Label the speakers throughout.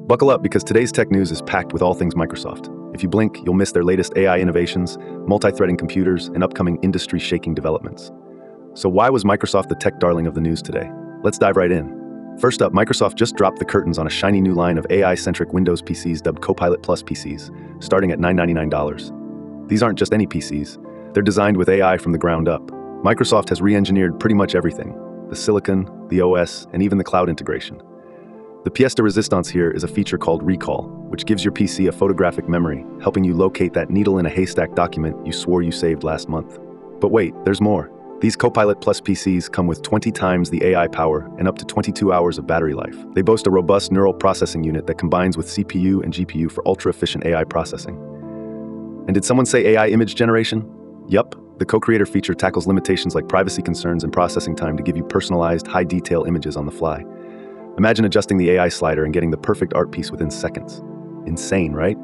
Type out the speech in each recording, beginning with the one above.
Speaker 1: Buckle up because today's tech news is packed with all things Microsoft. If you blink, you'll miss their latest AI innovations, multi-threading computers, and upcoming industry-shaking developments. So why was Microsoft the tech darling of the news today? Let's dive right in. First up, Microsoft just dropped the curtains on a shiny new line of AI-centric Windows PCs dubbed Copilot PCs, starting at $999. These aren't just any PCs. They're designed with AI from the ground up. Microsoft has re-engineered pretty much everything: the silicon, the OS, and even the cloud integration. The pièce de résistance here is a feature called Recall, which gives your PC a photographic memory, helping you locate that needle-in-a-haystack document you swore you saved last month. But wait, there's more. These Copilot PCs come with 20 times the AI power and up to 22 hours of battery life. They boast a robust neural processing unit that combines with CPU and GPU for ultra-efficient AI processing. And did someone say AI image generation? Yup, the co-creator feature tackles limitations like privacy concerns and processing time to give you personalized, high-detail images on the fly. Imagine adjusting the AI slider and getting the perfect art piece within seconds. Insane, right?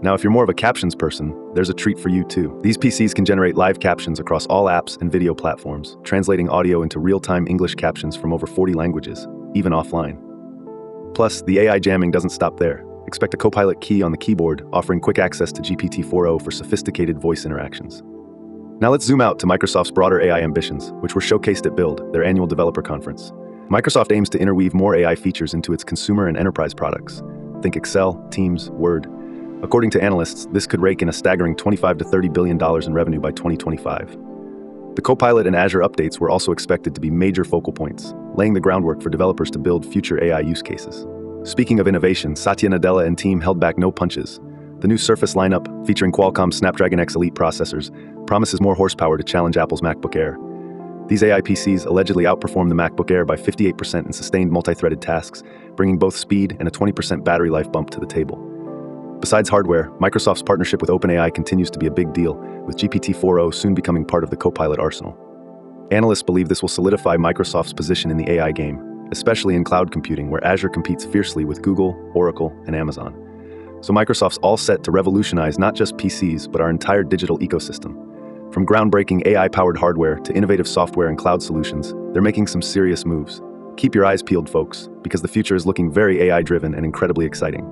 Speaker 1: Now, if you're more of a captions person, there's a treat for you too. These PCs can generate live captions across all apps and video platforms, translating audio into real-time English captions from over 40 languages, even offline. Plus, the AI jamming doesn't stop there. Expect a Copilot key on the keyboard, offering quick access to GPT-4o for sophisticated voice interactions. Now let's zoom out to Microsoft's broader AI ambitions, which were showcased at Build, their annual developer conference. Microsoft aims to interweave more AI features into its consumer and enterprise products. Think Excel, Teams, Word. According to analysts, this could rake in a staggering $25 to $30 billion in revenue by 2025. The Copilot and Azure updates were also expected to be major focal points, laying the groundwork for developers to build future AI use cases. Speaking of innovation, Satya Nadella and team held back no punches. The new Surface lineup, featuring Qualcomm's Snapdragon X Elite processors, promises more horsepower to challenge Apple's MacBook Air. These AI PCs allegedly outperform the MacBook Air by 58% in sustained multi-threaded tasks, bringing both speed and a 20% battery life bump to the table. Besides hardware, Microsoft's partnership with OpenAI continues to be a big deal, with GPT-4o soon becoming part of the Copilot arsenal. Analysts believe this will solidify Microsoft's position in the AI game, especially in cloud computing, where Azure competes fiercely with Google, Oracle, and Amazon. So Microsoft's all set to revolutionize not just PCs, but our entire digital ecosystem. From groundbreaking AI-powered hardware to innovative software and cloud solutions, they're making some serious moves. Keep your eyes peeled, folks, because the future is looking very AI-driven and incredibly exciting.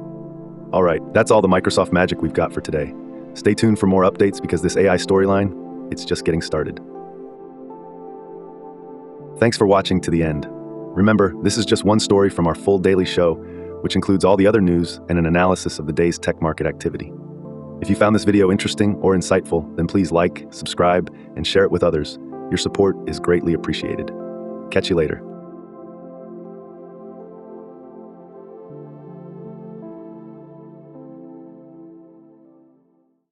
Speaker 1: All right, that's all the Microsoft magic we've got for today. Stay tuned for more updates because this AI storyline, it's just getting started. Thanks for watching to the end. Remember, this is just one story from our full daily show, which includes all the other news and an analysis of the day's tech market activity. If you found this video interesting or insightful, then please like, subscribe, and share it with others. Your support is greatly appreciated. Catch you later.